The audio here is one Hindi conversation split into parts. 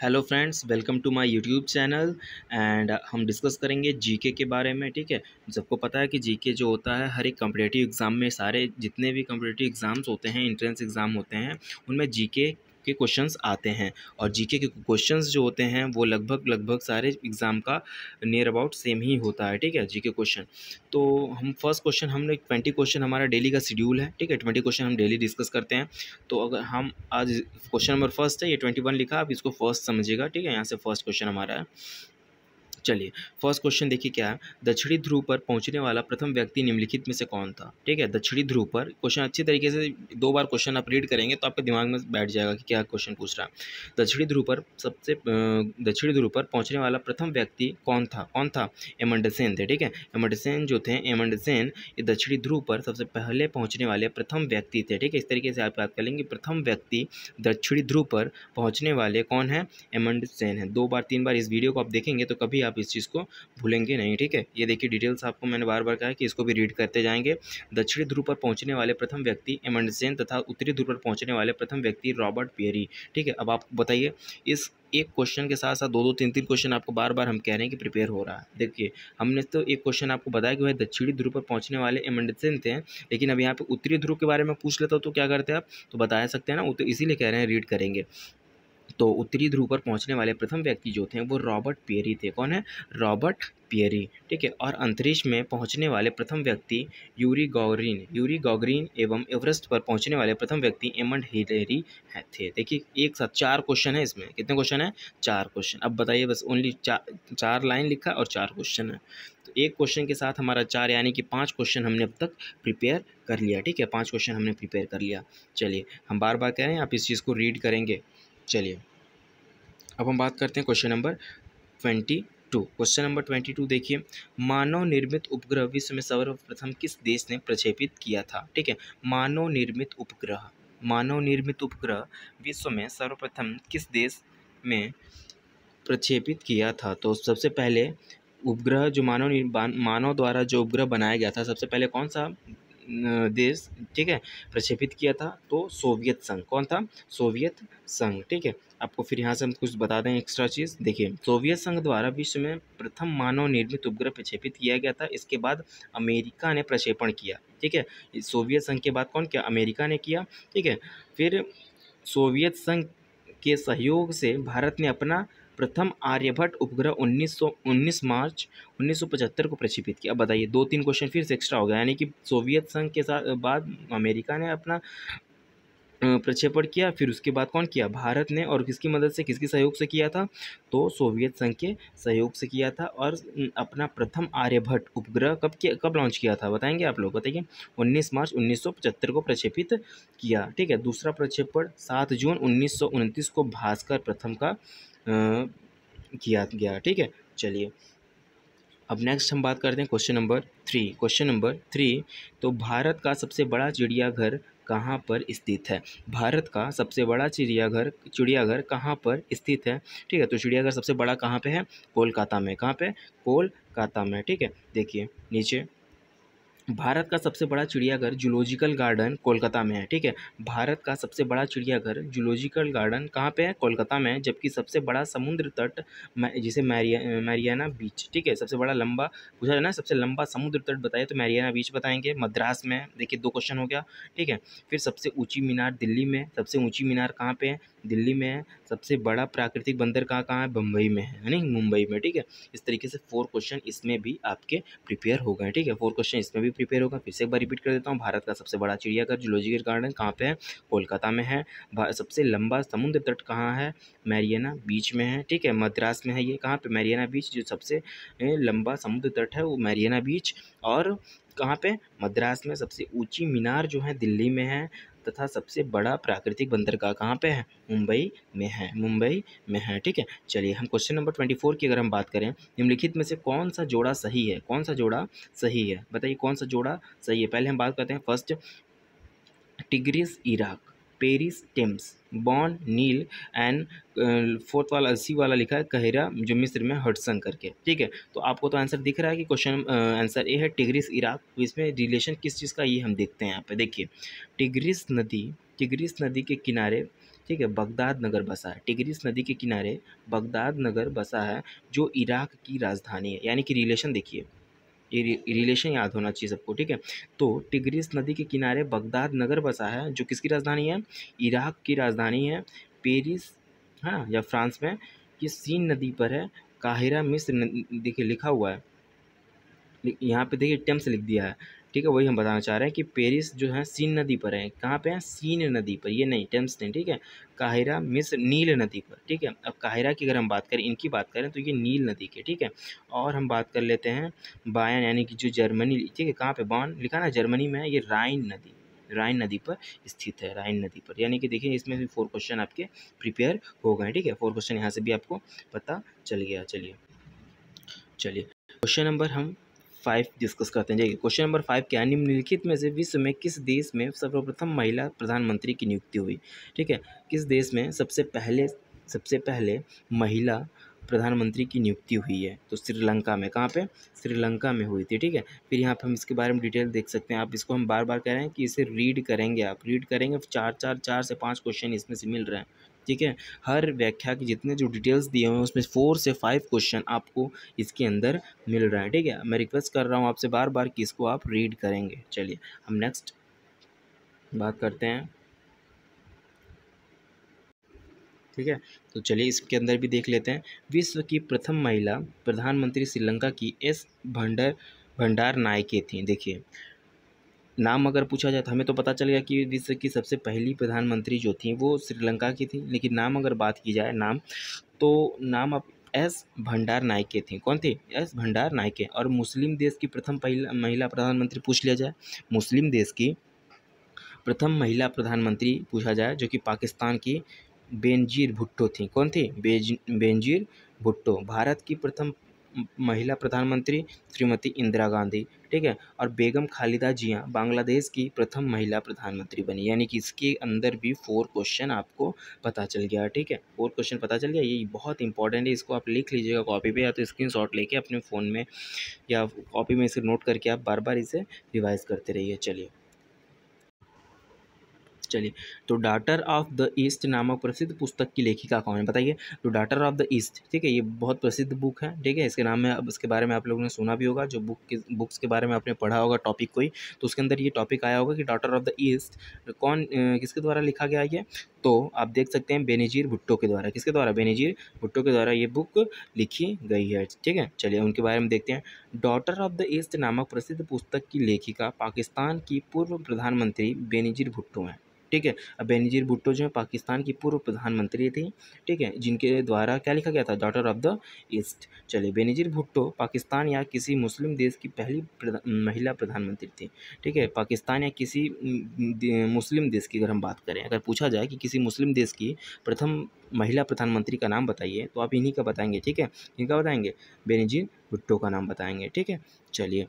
Hello friends, welcome to my YouTube channel. And हम डिस्कस करेंगे जीके के बारे में। ठीक है, सबको पता है कि जीके जो होता है हर एक कॉम्पिटिटिव एग्ज़ाम में, सारे जितने भी कॉम्पिटिटिव एग्ज़ाम्स होते हैं, एंट्रेंस एग्ज़ाम होते हैं, उनमें जीके के क्वेश्चंस आते हैं। और जीके के क्वेश्चंस जो होते हैं वो लगभग सारे एग्ज़ाम का नियर अबाउट सेम ही होता है। ठीक है, जीके क्वेश्चन। तो हम फर्स्ट क्वेश्चन, हमने 20 क्वेश्चन हमारा डेली का शेड्यूल है। ठीक है, 20 क्वेश्चन हम डेली डिस्कस करते हैं। तो अगर हम आज क्वेश्चन नंबर फर्स्ट है, ये 21 लिखा, आप इसको फर्स्ट समझिएगा। ठीक है, यहाँ से फर्स्ट क्वेश्चन हमारा है। चलिए, फर्स्ट क्वेश्चन देखिए क्या है। दक्षिणी ध्रुव पर पहुंचने वाला प्रथम व्यक्ति निम्नलिखित में से कौन था। ठीक है, दक्षिणी ध्रुव पर, क्वेश्चन अच्छी तरीके से 2 बार क्वेश्चन आप रीड करेंगे तो आपके दिमाग में बैठ जाएगा कि क्या क्वेश्चन पूछ रहा है। दक्षिणी ध्रुव पर पहुंचने वाला प्रथम व्यक्ति कौन था? एमंडसेन थे। ठीक है, एमंडसेन जो थे, एमंडसेन ये दक्षिणी ध्रुव पर सबसे पहले पहुंचने वाले प्रथम व्यक्ति थे। ठीक है, इस तरीके से आप याद कर लेंगे, प्रथम व्यक्ति दक्षिणी ध्रुव पर पहुंचने वाले कौन है? एमंडसेन है। 2 बार 3 बार इस वीडियो को आप देखेंगे तो कभी आप इस चीज़ को भूलेंगे नहीं। ठीक है, ये देखिए डिटेल्स आपको मैंने बार बार कहा है कि इसको भी रीड करते जाएंगे। दक्षिणी ध्रुव पर पहुंचने वाले प्रथम व्यक्ति एमंडसेन तथा उत्तरी ध्रुव पर पहुंचने वाले प्रथम व्यक्ति रॉबर्ट पियरी। ठीक है, अब आप बताइए, इस एक क्वेश्चन के साथ साथ 2-2 3-3 क्वेश्चन आपको बार बार हम कह रहे हैं कि प्रिपेयर हो रहा है। देखिए, हमने तो एक क्वेश्चन आपको बताया कि भाई दक्षिणी ध्रुव पर पहुंचने वाले एमंडसेन थे, लेकिन अब यहाँ पे उत्तरी ध्रुव के बारे में पूछ लेता तो क्या करते हैं आप? तो बता सकते हैं ना, इसीलिए कह रहे हैं रीड करेंगे। तो उत्तरी ध्रुव पर पहुंचने वाले प्रथम व्यक्ति जो थे वो रॉबर्ट पियरी थे। कौन है? Robert Peary. ठीक है, और अंतरिक्ष में पहुंचने वाले प्रथम व्यक्ति यूरी गॉगरिन एवं एवरेस्ट पर पहुंचने वाले प्रथम व्यक्ति एमंड हिलेरी थे। देखिए, एक साथ 4 क्वेश्चन है इसमें। कितने क्वेश्चन है? 4 क्वेश्चन। अब बताइए, बस ओनली 4 लाइन लिखा और 4 क्वेश्चन है। तो एक क्वेश्चन के साथ हमारा 4 यानी कि 5 क्वेश्चन हमने अब तक प्रिपेयर कर लिया। ठीक है, 5 क्वेश्चन हमने प्रिपेयर कर लिया। चलिए, हम बार बार कह रहे हैं, आप इस चीज़ को रीड करेंगे। चलिए, अब हम बात करते हैं क्वेश्चन नंबर 22। क्वेश्चन नंबर 22 देखिए, मानव निर्मित उपग्रह विश्व में सर्वप्रथम किस देश ने प्रक्षेपित किया था? ठीक है, मानव निर्मित उपग्रह विश्व में सर्वप्रथम किस देश में प्रक्षेपित किया था? तो सबसे पहले उपग्रह जो मानव द्वारा जो उपग्रह बनाया गया था, सबसे पहले कौन सा देश, ठीक है, प्रक्षेपित किया था? तो सोवियत संघ। कौन था? सोवियत संघ। ठीक है, आपको फिर यहाँ से हम कुछ बता दें एक्स्ट्रा चीज़। देखिए, सोवियत संघ द्वारा विश्व में प्रथम मानव निर्मित उपग्रह प्रक्षेपित किया गया था। इसके बाद अमेरिका ने प्रक्षेपण किया। ठीक है, सोवियत संघ के बाद कौन किया? अमेरिका ने किया। ठीक है, फिर सोवियत संघ के सहयोग से भारत ने अपना प्रथम आर्यभट्ट उपग्रह 19 मार्च 1975 को प्रक्षेपित किया। अब बताइए, 2-3 क्वेश्चन फिर से एक्स्ट्रा हो गया, यानी कि सोवियत संघ के साथ बाद अमेरिका ने अपना प्रक्षेपण किया, फिर उसके बाद कौन किया? भारत ने। और किसकी मदद से, किसके सहयोग से किया था? तो सोवियत संघ के सहयोग से किया था। और अपना प्रथम आर्यभट्ट उपग्रह कब लॉन्च किया था? बताएंगे आप लोग, बताइए। 19 मार्च 1975 को प्रक्षेपित किया। ठीक है, दूसरा प्रक्षेपण 7 जून 1929 को भास्कर प्रथम का किया गया। ठीक है, चलिए, अब नेक्स्ट हम बात करते हैं क्वेश्चन नंबर 3। क्वेश्चन नंबर 3, तो भारत का सबसे बड़ा चिड़ियाघर कहाँ पर स्थित है? भारत का सबसे बड़ा चिड़ियाघर कहाँ पर स्थित है? ठीक है, तो चिड़ियाघर सबसे बड़ा कहाँ पे है? कोलकाता में। कहाँ पे? कोलकाता में। ठीक है, देखिए नीचे, भारत का सबसे बड़ा चिड़ियाघर जूलॉजिकल गार्डन कोलकाता में है। ठीक है, भारत का सबसे बड़ा चिड़ियाघर जूलॉजिकल गार्डन कहाँ पे है? कोलकाता में है। जबकि सबसे बड़ा समुद्र तट जिसे मैरियाना बीच, ठीक है, सबसे बड़ा लंबा पूछा है ना, सबसे लंबा समुद्र तट बताइए तो मैरियाना बीच बताएंगे, मद्रास में। देखिए, 2 क्वेश्चन हो गया। ठीक है, फिर सबसे ऊंची मीनार दिल्ली में। सबसे ऊंची मीनार कहाँ पे है? दिल्ली में है। सबसे बड़ा प्राकृतिक बंदर कहाँ है? बम्बई में है, नहीं, मुंबई में। ठीक है, इस तरीके से 4 क्वेश्चन इसमें भी आपके प्रिपेयर हो गए। ठीक है, 4 क्वेश्चन इसमें भी प्रिपेयर होगा। फिर से एक बार रिपीट कर देता हूँ, भारत का सबसे बड़ा चिड़ियाघर जूलॉजिकल गार्डन कहाँ पे है? कोलकाता में है। सबसे लंबा समुद्र तट कहाँ है? मैरियाना बीच में है। ठीक है, मद्रास में है। ये कहाँ पे? मैरियाना बीच। जो सबसे लंबा समुद्र तट है वो मैरियाना बीच। और कहाँ पे? मद्रास में। सबसे ऊंची मीनार जो है दिल्ली में है। तथा सबसे बड़ा प्राकृतिक बंदरगाह कहाँ पे है? मुंबई में है। मुंबई में है। ठीक है, चलिए, हम क्वेश्चन नंबर 24 की अगर हम बात करें, निम्नलिखित में से कौन सा जोड़ा सही है? कौन सा जोड़ा सही है? बताइए, कौन सा जोड़ा सही है? पहले हम बात करते हैं first, Tigris Iraq, Paris Thames, Bonn Nile and fourth वाला 80 वाला लिखा है कहिरा जो मिस्र में हडसन करके। ठीक है, तो आपको तो आंसर दिख रहा है कि क्वेश्चन आंसर ए है टिग्रिस इराक। तो इसमें रिलेशन किस चीज़ का, ये हम देखते हैं यहाँ पे। देखिए, टिग्रिस नदी के किनारे ठीक है, बगदाद नगर बसा है। टिग्रिस नदी के किनारे बगदाद नगर बसा है जो इराक की राजधानी है। यानी कि रिलेशन देखिए, ये रिलेशन याद होना चाहिए सबको, ठीक है। तो टिग्रिस नदी के किनारे बगदाद नगर बसा है जो किसकी राजधानी है, इराक की राजधानी है। पेरिस, हाँ, या फ्रांस में, ये सीन नदी पर है। काहिरा मिस्र देखिए लिखा हुआ है, यहाँ पे देखिए टेम्स लिख दिया है, ठीक है। वही हम बताना चाह रहे हैं कि पेरिस जो है सीन नदी पर है। कहाँ पे है, सीन नदी पर, ये नहीं टेम्स नहीं, ठीक है। काहिरा मिस्र नील नदी पर, ठीक है। अब काहिरा की अगर हम बात करें, इनकी बात करें तो ये नील नदी के, ठीक है। और हम बात कर लेते हैं बायन, यानी कि जो जर्मनी, ठीक है, कहाँ पे बॉन लिखा ना, जर्मनी में है। ये राइन नदी, राइन नदी पर स्थित है, राइन नदी पर। यानी कि देखिए इसमें भी 4 क्वेश्चन आपके प्रिपेयर हो गए, ठीक है। 4 क्वेश्चन यहाँ से भी आपको पता चल गया। चलिए चलिए क्वेश्चन नंबर हम 5 डिस्कस करते हैं। देखिए क्वेश्चन नंबर 5 क्या है, निम्नलिखित में से विश्व में किस देश में सर्वप्रथम महिला प्रधानमंत्री की नियुक्ति हुई, ठीक है। किस देश में सबसे पहले महिला प्रधानमंत्री की नियुक्ति हुई है, तो श्रीलंका में। कहाँ पे, श्रीलंका में हुई थी, ठीक है। फिर यहाँ पे हम इसके बारे में डिटेल देख सकते हैं। आप इसको हम बार बार कह रहे हैं कि इसे रीड करेंगे, आप रीड करेंगे, 4 से 5 क्वेश्चन इसमें से मिल रहे हैं, ठीक है। हर व्याख्या के जितने जो डिटेल्स दिए हुए हैं उसमें 4 से 5 क्वेश्चन आपको इसके अंदर मिल रहा है, ठीक है। मैं रिक्वेस्ट कर रहा हूँ आपसे बार बार कि इसको आप रीड करेंगे। चलिए हम नेक्स्ट बात करते हैं, ठीक है। तो चलिए इसके अंदर भी देख लेते हैं। विश्व की प्रथम महिला प्रधानमंत्री श्रीलंका की एस भंडार नायके थी। देखिए नाम अगर पूछा जाए तो हमें तो पता चल गया कि विश्व की सबसे पहली प्रधानमंत्री जो थी वो श्रीलंका की थी, लेकिन नाम अगर बात की जाए, नाम, तो नाम अब एस भंडार नायके थी। कौन थी, एस भंडार नायके। और मुस्लिम देश की प्रथम महिला प्रधानमंत्री पूछ लिया जाए, मुस्लिम देश की प्रथम महिला प्रधानमंत्री पूछा जाए जो कि पाकिस्तान की बेनजीर भुट्टो थी। कौन थी, बेनजीर भुट्टो। भारत की प्रथम महिला प्रधानमंत्री श्रीमती इंदिरा गांधी, ठीक है। और बेगम खालिदा जिया बांग्लादेश की प्रथम महिला प्रधानमंत्री बनी। यानी कि इसके अंदर भी 4 क्वेश्चन आपको पता चल गया, ठीक है। 4 क्वेश्चन पता चल गया, ये बहुत इंपॉर्टेंट है, इसको आप लिख लीजिएगा कॉपी पे, या तो स्क्रीनशॉट लेके अपने फ़ोन में या कॉपी में इसे नोट करके आप बार बार इसे रिवाइज करते रहिए। चलिए तो डाटर ऑफ द ईस्ट नामक प्रसिद्ध पुस्तक की लेखिका कौन है, बताइए। तो डाटर ऑफ द ईस्ट, ठीक है, ये बहुत प्रसिद्ध बुक है, ठीक है। इसके नाम में, अब इसके बारे में आप लोगों ने सुना भी होगा, जो बुक्स के बारे में आपने पढ़ा होगा टॉपिक कोई, तो उसके अंदर ये टॉपिक आया होगा कि डाटर ऑफ द ईस्ट कौन, किसके द्वारा लिखा गया ये। तो आप देख सकते हैं बेनजीर भुट्टो के द्वारा। किसके द्वारा, बेनजीर भुट्टो के द्वारा ये बुक लिखी गई है, ठीक है। चलिए उनके बारे में देखते हैं। डॉटर ऑफ द ईस्ट नामक प्रसिद्ध पुस्तक की लेखिका पाकिस्तान की पूर्व प्रधानमंत्री बेनजीर भुट्टो हैं, ठीक है। अब बेनजीर भुट्टो जो है पाकिस्तान की पूर्व प्रधानमंत्री थी, ठीक है, जिनके द्वारा क्या लिखा गया था, डॉटर ऑफ द ईस्ट। चलिए बेनजीर भुट्टो पाकिस्तान या किसी मुस्लिम देश की पहली महिला प्रधानमंत्री थी, ठीक है। पाकिस्तान या किसी मुस्लिम देश की अगर हम बात करें, अगर पूछा जाए कि किसी मुस्लिम देश की प्रथम महिला प्रधानमंत्री का नाम बताइए, तो आप इन्हीं का बताएंगे, ठीक है। इनका बताएंगे, बेनजीर भुट्टो का नाम बताएंगे, ठीक है। चलिए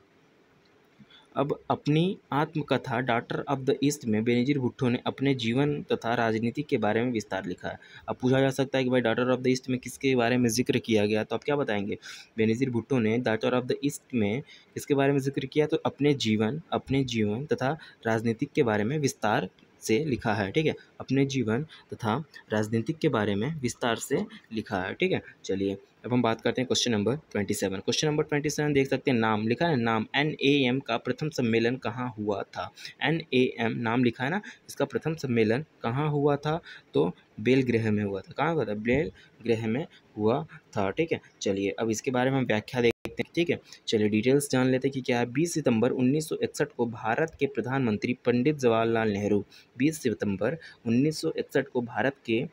अब अपनी आत्मकथा डॉटर ऑफ द ईस्ट में बेनजीर भुट्टो ने अपने जीवन तथा राजनीति के बारे में विस्तार लिखा है। अब पूछा जा सकता है कि भाई डॉटर ऑफ द ईस्ट में किसके बारे में जिक्र किया गया, तो आप क्या बताएंगे, बेनजीर भुट्टो ने डॉटर ऑफ द ईस्ट में किसके बारे में जिक्र किया, तो अपने जीवन तथा राजनीतिक के बारे में विस्तार से लिखा है, ठीक है। अपने जीवन तथा राजनीतिक के बारे में विस्तार से लिखा है, ठीक है। चलिए अब हम बात करते हैं क्वेश्चन नंबर 27। क्वेश्चन नंबर 27 देख सकते हैं, नाम लिखा है, नाम NAM का प्रथम सम्मेलन कहाँ हुआ था। NAM नाम लिखा है ना, इसका प्रथम सम्मेलन कहाँ हुआ था, तो बेलग्रह में हुआ था। कहाँ हुआ था, बेलग्रह में हुआ था, ठीक है। चलिए अब इसके बारे में हम व्याख्या देखते हैं, ठीक है। चलिए डिटेल्स जान लेते हैं कि क्या है। 20 सितंबर 1961 को भारत के प्रधानमंत्री पंडित जवाहरलाल नेहरू, 20 सितंबर 1961 को भारत के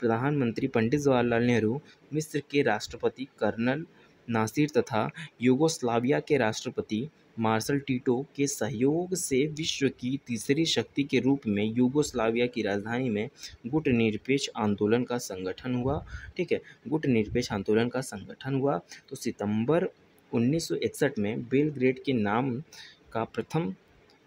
प्रधानमंत्री पंडित जवाहरलाल नेहरू, मिस्र के राष्ट्रपति कर्नल नासिर तथा यूगोस्लाविया के राष्ट्रपति मार्शल टीटो के सहयोग से विश्व की तीसरी शक्ति के रूप में यूगोस्लाविया की राजधानी में गुटनिरपेक्ष आंदोलन का संगठन हुआ, ठीक है। गुटनिरपेक्ष आंदोलन का संगठन हुआ। तो सितंबर 1961 में बेलग्रेड के नाम का प्रथम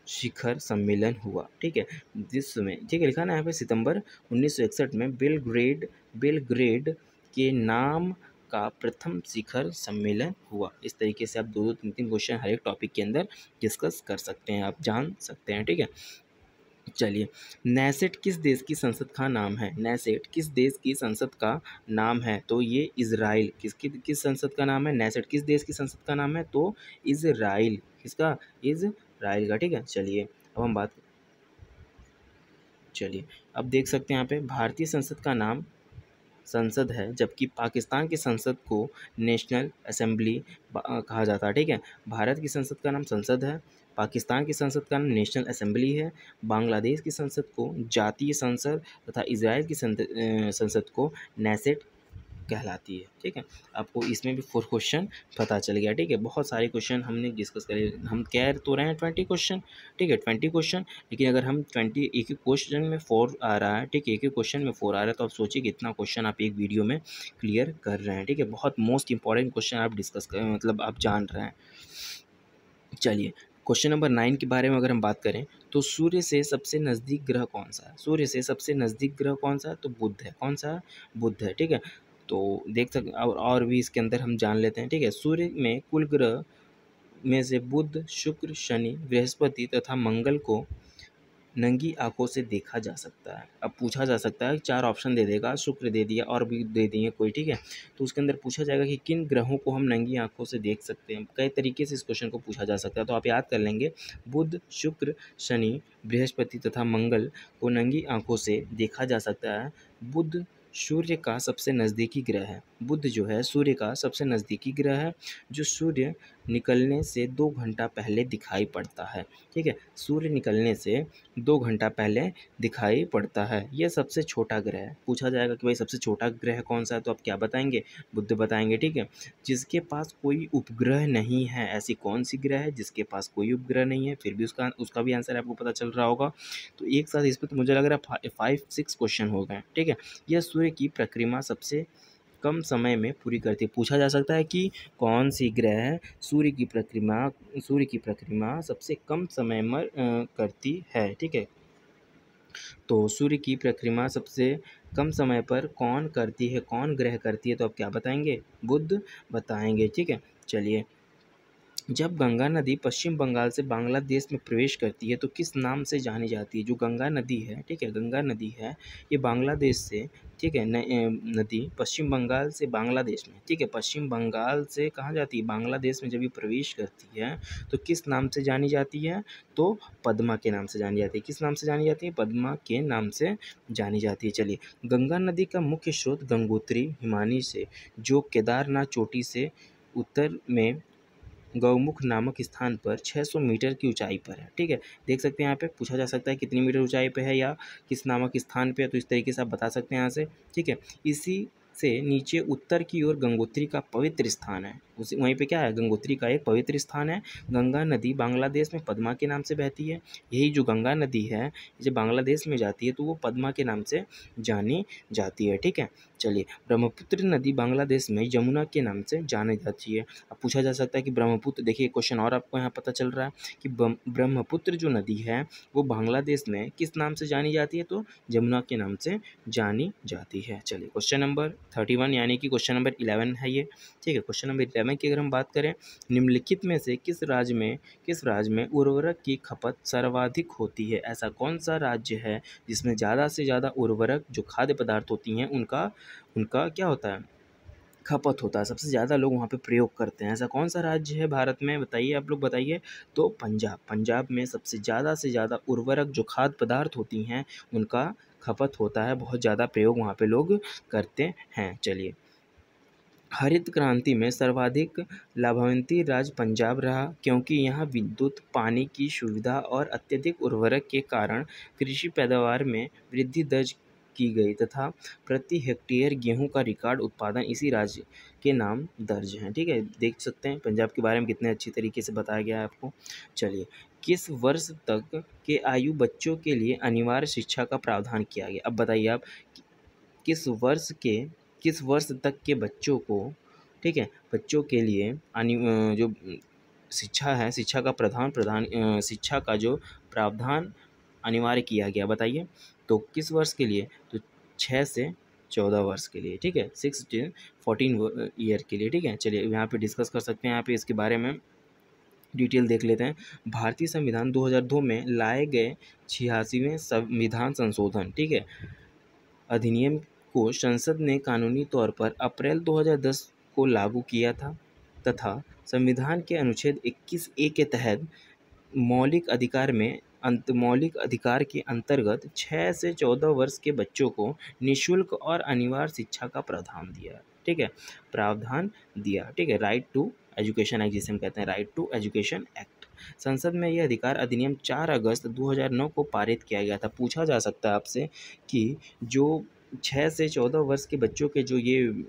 शिखर सम्मेलन हुआ, ठीक है, जिसमें, ठीक है, लिखा ना यहाँ पे, सितंबर 1961 में बेलग्रेड के नाम का प्रथम शिखर सम्मेलन हुआ। इस तरीके से आप 2-2 3-3 क्वेश्चन हर एक टॉपिक के अंदर डिस्कस कर सकते हैं, आप जान सकते हैं, ठीक है। चलिए, नैसेट किस देश की संसद का नाम है? नैसेट किस देश की संसद का नाम है? तो ये इज़राइल किस संसद का नाम है? नैसेट किस देश की संसद का नाम है? तो इज़राइल। किसका? इज़राइल का। ठीक है, चलिए अब हम बात चलिए अब देख सकते हैं यहाँ पे भारतीय संसद का नाम संसद है, जबकि पाकिस्तान की संसद को नेशनल असेंबली कहा जाता है। ठीक है, भारत की संसद का नाम संसद है, पाकिस्तान की संसद का नाम नेशनल असेंबली है, बांग्लादेश की संसद को जातीय संसद तथा इजराइल की संसद को नेसेट कहलाती है। ठीक है, आपको इसमें भी 4 क्वेश्चन पता चल गया। ठीक है, बहुत सारे क्वेश्चन हमने डिस्कस करे, हम कह तो रहे हैं 20 क्वेश्चन। ठीक है, 20 क्वेश्चन, लेकिन अगर हम 20 एक एक क्वेश्चन में 4 आ रहा है, ठीक है, एक एक क्वेश्चन में 4 आ रहा है, तो आप सोचिए कितना क्वेश्चन आप एक वीडियो में क्लियर कर रहे हैं। ठीक है, बहुत मोस्ट इंपॉर्टेंट क्वेश्चन आप डिस्कस कर मतलब आप जान रहे हैं। चलिए, क्वेश्चन नंबर 9 के बारे में अगर हम बात करें तो सूर्य से सबसे नज़दीक ग्रह कौन सा है? सूर्य से सबसे नज़दीक ग्रह कौन सा है? तो बुध है। कौन सा है? बुध है। ठीक है, तो देख सकते और भी इसके अंदर हम जान लेते हैं। ठीक है, सूर्य में कुल ग्रह में से बुध, शुक्र, शनि, बृहस्पति तथा मंगल को नंगी आंखों से देखा जा सकता है। अब पूछा जा सकता है, 4 ऑप्शन दे देगा, शुक्र दे दिया और भी दे दिए कोई। ठीक है, तो उसके अंदर पूछा जाएगा कि किन ग्रहों को हम नंगी आंखों से देख सकते हैं। कई तरीके से इस क्वेश्चन को पूछा जा सकता है, तो आप याद कर लेंगे, बुध, शुक्र, शनि, बृहस्पति तथा मंगल को नंगी आंखों से देखा जा सकता है। बुध सूर्य का सबसे नज़दीकी ग्रह है। बुध जो है सूर्य का सबसे नज़दीकी ग्रह है, जो सूर्य निकलने से 2 घंटा पहले दिखाई पड़ता है। ठीक है, सूर्य निकलने से 2 घंटा पहले दिखाई पड़ता है। यह सबसे छोटा ग्रह है। पूछा जाएगा कि भाई सबसे छोटा ग्रह कौन सा है, तो आप क्या बताएंगे? बुध बताएंगे। ठीक है, जिसके पास कोई उपग्रह नहीं है, ऐसी कौन सी ग्रह है जिसके पास कोई उपग्रह नहीं है? फिर भी उसका भी आंसर आपको पता चल रहा होगा। तो एक साथ इस पर तो मुझे लग रहा है 5-6 क्वेश्चन हो गए। ठीक है, यह सूर्य की परिक्रमा सबसे कम समय में पूरी करती है। पूछा जा सकता है कि कौन सी ग्रह सूर्य की परिक्रमा सबसे कम समय में करती है। ठीक है, तो सूर्य की परिक्रमा सबसे कम समय पर कौन करती है, कौन ग्रह करती है? तो आप क्या बताएंगे? बुध बताएंगे। ठीक है, चलिए, जब गंगा नदी पश्चिम बंगाल से बांग्लादेश में प्रवेश करती है तो किस नाम से जानी जाती है? जो गंगा नदी है, ठीक है, गंगा नदी है, ये बांग्लादेश से, ठीक है, नदी पश्चिम बंगाल से बांग्लादेश में, ठीक है, पश्चिम बंगाल से कहाँ जाती है? बांग्लादेश में जब ये प्रवेश करती है तो किस नाम से जानी जाती है? तो पद्मा के नाम से जानी जाती है। किस नाम से जानी जाती है? पद्मा के नाम से जानी जाती है। चलिए, गंगा नदी का मुख्य स्रोत गंगोत्री हिमानी से, जो केदारनाथ चोटी से उत्तर में गौमुख नामक स्थान पर 600 मीटर की ऊंचाई पर है। ठीक है, देख सकते हैं यहाँ पे पूछा जा सकता है कितनी मीटर ऊंचाई पे है या किस नामक स्थान पे है, तो इस तरीके से आप बता सकते हैं यहाँ से। ठीक है, इसी से नीचे उत्तर की ओर गंगोत्री का पवित्र स्थान है। उसी वहीं पे क्या है? गंगोत्री का एक पवित्र स्थान है। गंगा नदी बांग्लादेश में पद्मा के नाम से बहती है। यही जो गंगा नदी है, जब बांग्लादेश में जाती है तो वो पद्मा के नाम से जानी जाती है। ठीक है, चलिए, ब्रह्मपुत्र नदी बांग्लादेश में यमुना के नाम से जानी जाती है। अब पूछा जा सकता है कि ब्रह्मपुत्र, देखिए क्वेश्चन और आपको यहाँ पता चल रहा है कि ब्रह्मपुत्र जो नदी है वो बांग्लादेश में किस नाम से जानी जाती है? तो यमुना के नाम से जानी जाती है। चलिए, क्वेश्चन नंबर 31 यानी कि क्वेश्चन नंबर 11 है ये। ठीक है, क्वेश्चन नंबर 11 की अगर हम बात करें, निम्नलिखित में से किस राज्य में उर्वरक की खपत सर्वाधिक होती है? ऐसा कौन सा राज्य है जिसमें ज़्यादा से ज़्यादा उर्वरक जो खाद्य पदार्थ होती हैं उनका उनका क्या होता है? खपत होता है, सबसे ज़्यादा लोग वहाँ पे प्रयोग करते हैं। ऐसा कौन सा राज्य है भारत में? बताइए, आप लोग बताइए। तो पंजाब में सबसे ज़्यादा से ज़्यादा उर्वरक जो खाद्य पदार्थ होती हैं उनका खपत होता है, बहुत ज़्यादा प्रयोग वहाँ पे लोग करते हैं। चलिए, हरित क्रांति में सर्वाधिक लाभान्वित राज्य पंजाब रहा, क्योंकि यहाँ विद्युत, पानी की सुविधा और अत्यधिक उर्वरक के कारण कृषि पैदावार में वृद्धि दर्ज की गई तथा प्रति हेक्टेयर गेहूं का रिकॉर्ड उत्पादन इसी राज्य के नाम दर्ज है। ठीक है, देख सकते हैं पंजाब के बारे में कितने अच्छी तरीके से बताया गया है आपको। चलिए, किस वर्ष तक के आयु बच्चों के लिए अनिवार्य शिक्षा का प्रावधान किया गया? अब बताइए आप, किस वर्ष के किस वर्ष तक के बच्चों को, ठीक है, बच्चों के लिए जो शिक्षा है, शिक्षा का शिक्षा का जो प्रावधान अनिवार्य किया गया, बताइए। तो किस वर्ष के लिए? तो 6 से 14 वर्ष के लिए। ठीक है, 6 to 14 ईयर के लिए। ठीक है, चलिए यहाँ पे डिस्कस कर सकते हैं यहाँ पे इसके बारे में। डिटेल देख लेते हैं। भारतीय संविधान 2002 में लाए गए 86वें संविधान संशोधन, ठीक है, अधिनियम को संसद ने कानूनी तौर पर अप्रैल 2010 को लागू किया था तथा संविधान के अनुच्छेद 21A के तहत मौलिक अधिकार के अंतर्गत 6 से 14 वर्ष के बच्चों को निःशुल्क और अनिवार्य शिक्षा का प्रावधान दिया, ठीक है, ठीक है, राइट टू एजुकेशन एक्ट जिसे हम कहते हैं, राइट टू एजुकेशन एक्ट। संसद में यह अधिकार अधिनियम 4 अगस्त 2009 को पारित किया गया था। पूछा जा सकता है आपसे कि जो 6 से 14 वर्ष के बच्चों के जो ये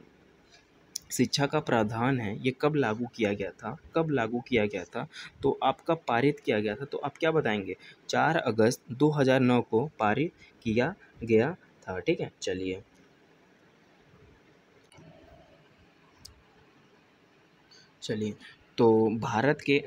शिक्षा का प्रावधान है ये कब लागू किया गया था, तो आप कब पारित किया गया था, तो आप क्या बताएंगे? 4 अगस्त 2009 को पारित किया गया था, ठीक है। चलिए तो भारत के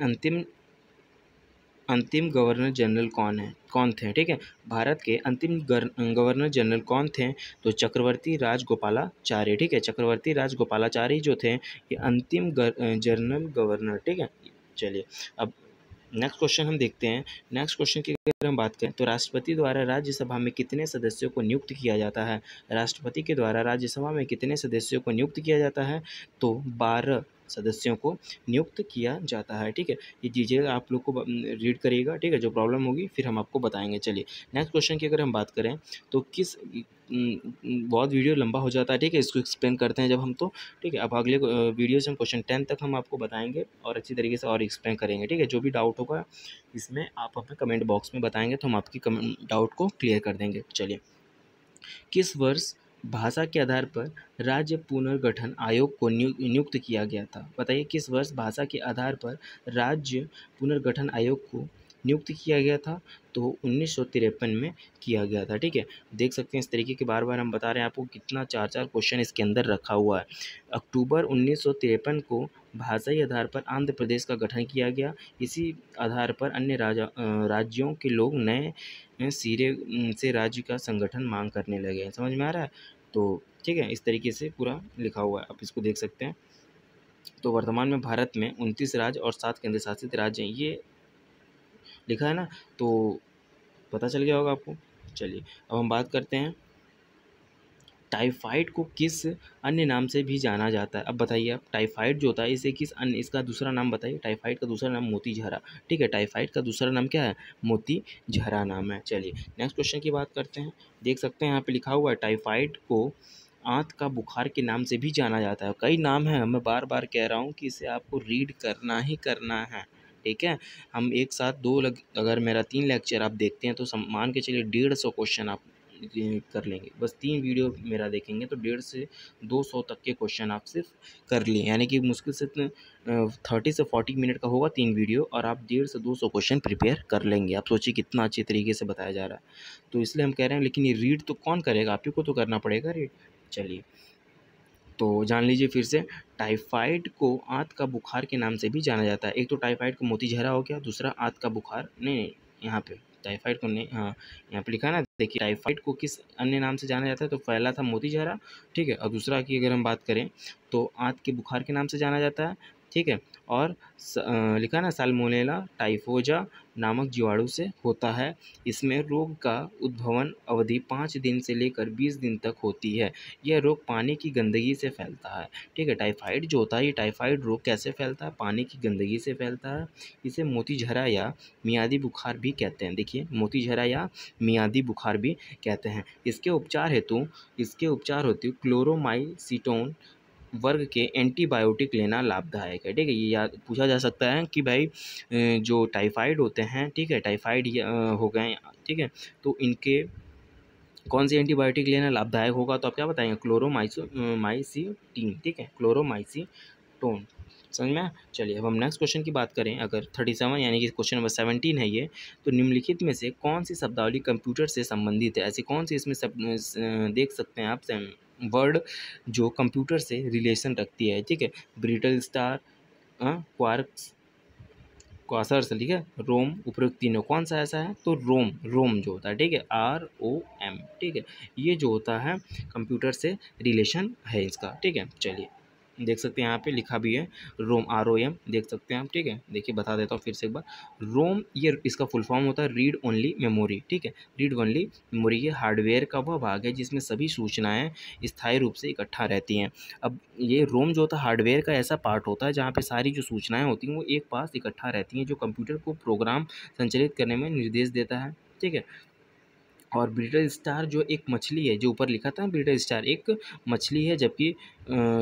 अंतिम गवर्नर जनरल कौन थे, ठीक है, भारत के अंतिम गवर्नर जनरल कौन थे? तो चक्रवर्ती राजगोपालाचारी, ठीक है, चक्रवर्ती राजगोपालाचारी जो थे ये अंतिम जनरल गवर्नर, ठीक है। चलिए अब नेक्स्ट क्वेश्चन हम देखते हैं। नेक्स्ट क्वेश्चन की अगर हम बात करें तो राष्ट्रपति द्वारा राज्यसभा में कितने सदस्यों को नियुक्त किया जाता है? राष्ट्रपति के द्वारा राज्यसभा में कितने सदस्यों को नियुक्त किया जाता है? तो 12 सदस्यों को नियुक्त किया जाता है, ठीक है। ये चीज़ें आप लोग को रीड करिएगा, ठीक है, जो प्रॉब्लम होगी फिर हम आपको बताएंगे। चलिए नेक्स्ट क्वेश्चन की अगर हम बात करें तो बहुत वीडियो लंबा हो जाता है, ठीक है, इसको एक्सप्लेन करते हैं जब हम, तो ठीक है। अब अगले वीडियो से हम क्वेश्चन 10 तक हम आपको बताएंगे और अच्छी तरीके से और एक्सप्लेन करेंगे, ठीक है। जो भी डाउट होगा इसमें आप हमें कमेंट बॉक्स में बताएंगे तो हम आपकी डाउट को क्लियर कर देंगे। चलिए, किस वर्ष भाषा के आधार पर राज्य पुनर्गठन आयोग को नियुक्त किया गया था? बताइए किस वर्ष भाषा के आधार पर राज्य पुनर्गठन आयोग को नियुक्त किया गया था? तो 1953 में किया गया था, ठीक है। देख सकते हैं इस तरीके के बार बार हम बता रहे हैं आपको, कितना 4 क्वेश्चन इसके अंदर रखा हुआ है। अक्टूबर 1953 को भाषाई आधार पर आंध्र प्रदेश का गठन किया गया। इसी आधार पर अन्य राज्यों के लोग नए सिरे से राज्य का संगठन मांग करने लगे। समझ में आ रहा है? तो ठीक है, इस तरीके से पूरा लिखा हुआ है, आप इसको देख सकते हैं। तो वर्तमान में भारत में 29 राज्य और 7 केंद्र शासित राज्य हैं, ये लिखा है ना, तो पता चल गया होगा आपको। चलिए अब हम बात करते हैं टाइफाइड को किस अन्य नाम से भी जाना जाता है? अब बताइए आप, टाइफाइड जो होता है इसे किस अन्य, इसका दूसरा नाम बताइए। टाइफाइड का दूसरा नाम मोतीझरा, ठीक है, टाइफाइड का दूसरा नाम क्या है? मोतीझरा नाम है। चलिए नेक्स्ट क्वेश्चन की बात करते हैं। देख सकते हैं यहाँ पे लिखा हुआ है टाइफाइड को आंत का बुखार के नाम से भी जाना जाता है। कई नाम है, मैं बार बार कह रहा हूँ कि इसे आपको रीड करना ही करना है, ठीक है। हम एक साथ अगर मेरा 3 लेक्चर आप देखते हैं तो मान के चलिए 150 क्वेश्चन आप कर लेंगे। बस 3 वीडियो मेरा देखेंगे तो 150 से 200 तक के क्वेश्चन आप सिर्फ कर लिए, यानी कि मुश्किल से 30 से 40 मिनट का होगा 3 वीडियो और आप 150 से 200 क्वेश्चन प्रिपेयर कर लेंगे। आप सोचिए कितना अच्छे तरीके से बताया जा रहा है। तो इसलिए हम कह रहे हैं, लेकिन ये रीड तो कौन करेगा? आप ही को तो करना पड़ेगा रीड। चलिए तो जान लीजिए फिर से, टाइफाइड को आंत का बुखार के नाम से भी जाना जाता है। एक तो टाइफाइड को मोतीझरा हो गया, दूसरा आंत का बुखार, नहीं यहाँ पे टाइफाइड को नहीं, हाँ यहाँ पे लिखा है ना, देखिए टाइफाइड को किस अन्य नाम से जाना जाता है? तो पहला था मोतीझरा, ठीक है, और दूसरा की अगर हम बात करें तो आंत के बुखार के नाम से जाना जाता है, ठीक है। और लिखा है ना, साल्मोनेला टाइफोजा नामक जीवाणु से होता है। इसमें रोग का उद्भवन अवधि 5 दिन से लेकर 20 दिन तक होती है। यह रोग पानी की गंदगी से फैलता है, ठीक है। टाइफाइड जो होता है, ये टाइफाइड रोग कैसे फैलता है? पानी की गंदगी से फैलता है। इसे मोतीझरा या मियादी बुखार भी कहते हैं। देखिए, मोतीझरा या मियादी बुखार भी कहते हैं। इसके उपचार हेतु क्लोरोमाइसीटोन वर्ग के एंटीबायोटिक लेना लाभदायक है, ठीक है। ये याद पूछा जा सकता है कि भाई जो टाइफाइड होते हैं, ठीक है, टाइफाइड हो गए, ठीक है, तो इनके कौन सी एंटीबायोटिक लेना लाभदायक होगा? तो आप क्या बताएंगे? क्लोरोमाइसीटीन, ठीक है, क्लोरोमाइसीटोन। समझ में? चलिए अब हम नेक्स्ट क्वेश्चन की बात करें, अगर 37 यानी कि क्वेश्चन नंबर 17 है ये, तो निम्नलिखित में से कौन सी शब्दावली कंप्यूटर से संबंधित है? ऐसी कौन सी इसमें देख सकते हैं आप वर्ड जो कंप्यूटर से रिलेशन रखती है, ठीक है। ब्रिटल स्टार, क्वार्क्स, क्वासर्स, ठीक है, रोम, उपरोक्त तीनों कौन सा ऐसा है? तो रोम जो होता है, ठीक है, ROM, ठीक है, ये जो होता है कंप्यूटर से रिलेशन है इसका, ठीक है। चलिए देख सकते हैं यहाँ पे लिखा भी है रोम, ROM देख सकते हैं आप, ठीक है। देखिए बता देता हूँ फिर से एक बार, रोम ये इसका फुल फॉर्म होता है रीड ओनली मेमोरी, ठीक है। रीड ओनली मेमोरी ये हार्डवेयर का वह भाग है जिसमें सभी सूचनाएं स्थायी रूप से इकट्ठा रहती हैं। अब ये रोम जो होता है हार्डवेयर का ऐसा पार्ट होता है जहाँ पे सारी जो सूचनाएं होती हैं वो एक पास इकट्ठा रहती हैं, जो कंप्यूटर को प्रोग्राम संचालित करने में निर्देश देता है, ठीक है। और ब्रिटल स्टार जो एक मछली है, जो ऊपर लिखा था ब्रिटल स्टार एक मछली है, जबकि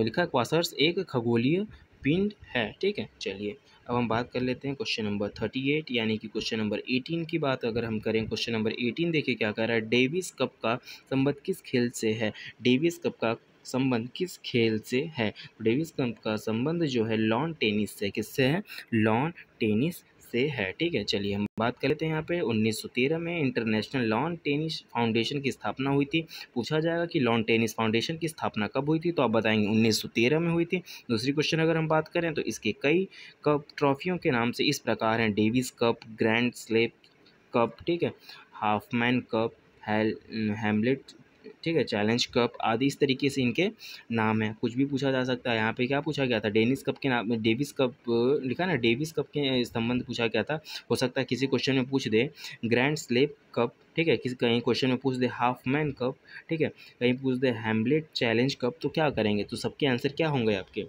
लिखा क्वासर्स एक खगोलीय पिंड है, ठीक है। चलिए अब हम बात कर लेते हैं क्वेश्चन नंबर 38 यानी कि क्वेश्चन नंबर 18 की बात अगर हम करें। क्वेश्चन नंबर 18 देखिए क्या कह रहा है, डेविस कप का संबंध किस खेल से है। डेविस कप का संबंध किस खेल से है। डेविस कप का संबंध जो है लॉन टेनिस से, किससे है, लॉन टेनिस से है, ठीक है। चलिए हम बात कर लेते हैं यहाँ पे 1913 में इंटरनेशनल लॉन टेनिस फाउंडेशन की स्थापना हुई थी। पूछा जाएगा कि लॉन टेनिस फाउंडेशन की स्थापना कब हुई थी, तो आप बताएंगे 1913 में हुई थी। दूसरी क्वेश्चन अगर हम बात करें तो इसके कई कप ट्रॉफियों के नाम से इस प्रकार हैं, Davis Cup, grand slam cup, ठीक है, हाफमैन कप, हैमलेट, ठीक है, चैलेंज कप आदि, इस तरीके से इनके नाम है। कुछ भी पूछा जा सकता है। यहाँ पे क्या पूछा गया था, डेनिस कप के नाम, डेविस कप लिखा ना, डेविस कप के संबंध पूछा गया था। हो सकता है किसी क्वेश्चन में पूछ दे ग्रैंड स्लेप कप, ठीक है, किसी कहीं क्वेश्चन में पूछ दे हाफमैन कप, ठीक है, कहीं पूछ दे हैमलेट चैलेंज कप, तो क्या करेंगे, तो सबके आंसर क्या होंगे आपके,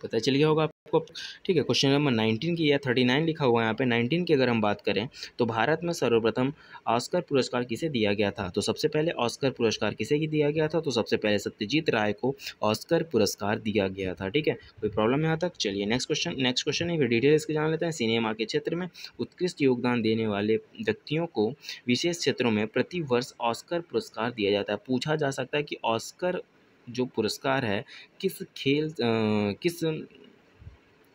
पता चल गया होगा आपको, ठीक है। क्वेश्चन नंबर 19 की या 39 लिखा हुआ है यहाँ पे, 19 की अगर हम बात करें तो भारत में सर्वप्रथम ऑस्कर पुरस्कार किसे दिया गया था। तो सबसे पहले ऑस्कर पुरस्कार किसे दिया गया था, तो सबसे पहले सत्यजीत राय को ऑस्कर पुरस्कार दिया गया था, ठीक है। कोई प्रॉब्लम यहाँ तक। चलिए नेक्स्ट क्वेश्चन है, डिटेल इसके जान लेते हैं। सिनेमा के क्षेत्र में उत्कृष्ट योगदान देने वाले व्यक्तियों को विशेष क्षेत्रों में प्रति वर्ष ऑस्कर पुरस्कार दिया जाता है। पूछा जा सकता है कि ऑस्कर जो पुरस्कार है किस खेल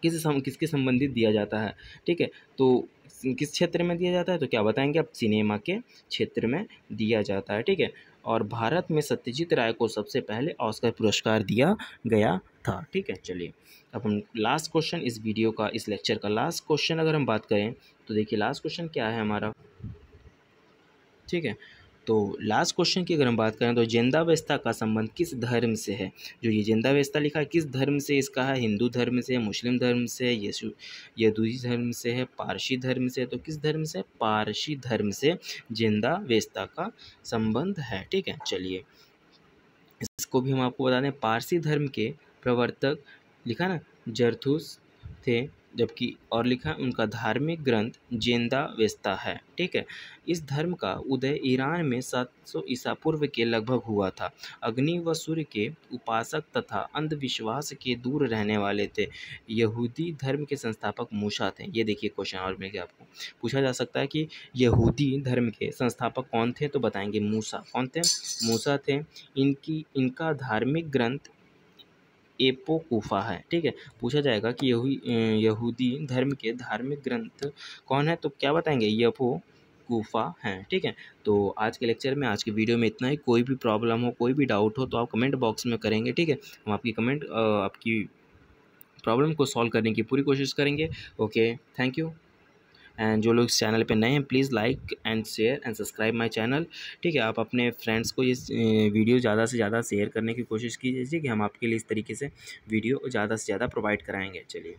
किसके संबंधित दिया जाता है, ठीक है, तो किस क्षेत्र में दिया जाता है, तो क्या बताएंगे आप, सिनेमा के क्षेत्र में दिया जाता है, ठीक है। और भारत में सत्यजीत राय को सबसे पहले ऑस्कर पुरस्कार दिया गया था, ठीक है। चलिए अब हम लास्ट क्वेश्चन इस वीडियो का, इस लेक्चर का लास्ट क्वेश्चन अगर हम बात करें तो देखिए लास्ट क्वेश्चन क्या है हमारा, ठीक है। तो लास्ट क्वेश्चन की अगर हम बात करें तो जिंदावस्था का संबंध किस धर्म से है। जो ये जिंदावस्था लिखा है किस धर्म से इसका है, हिंदू धर्म से, मुस्लिम धर्म से, यहूदी धर्म से है, पारसी धर्म से, तो किस धर्म से, पारसी धर्म से जिंदावस्था का संबंध है, ठीक है। चलिए इसको भी हम आपको बता दें, पारसी धर्म के प्रवर्तक लिखा ना जरथुस थे, जबकि और लिखा उनका धार्मिक ग्रंथ जिंदावेस्ता है, ठीक है। इस धर्म का उदय ईरान में 700 ईसा पूर्व के लगभग हुआ था। अग्नि व सूर्य के उपासक तथा अंधविश्वास के दूर रहने वाले थे। यहूदी धर्म के संस्थापक मूसा थे। ये देखिए क्वेश्चन और मिल गया आपको, पूछा जा सकता है कि यहूदी धर्म के संस्थापक कौन थे, तो बताएंगे मूसा। कौन थे, मूसा थे। इनका धार्मिक ग्रंथ एपोकुफा है, ठीक है। पूछा जाएगा कि यहूदी धर्म के धार्मिक ग्रंथ कौन है, तो क्या बताएंगे, एपोकुफा हैं, ठीक है। तो आज के लेक्चर में, आज के वीडियो में इतना ही। कोई भी प्रॉब्लम हो, कोई भी डाउट हो तो आप कमेंट बॉक्स में करेंगे, ठीक है। हम आपकी प्रॉब्लम को सॉल्व करने की पूरी कोशिश करेंगे। Okay, thank you. एंड जो लोग इस चैनल पे नए हैं please like and share and subscribe my channel, ठीक है। आप अपने फ्रेंड्स को ये वीडियो ज़्यादा से ज़्यादा शेयर करने की कोशिश कीजिए कि हम आपके लिए इस तरीके से वीडियो ज़्यादा से ज़्यादा प्रोवाइड कराएंगे। चलिए।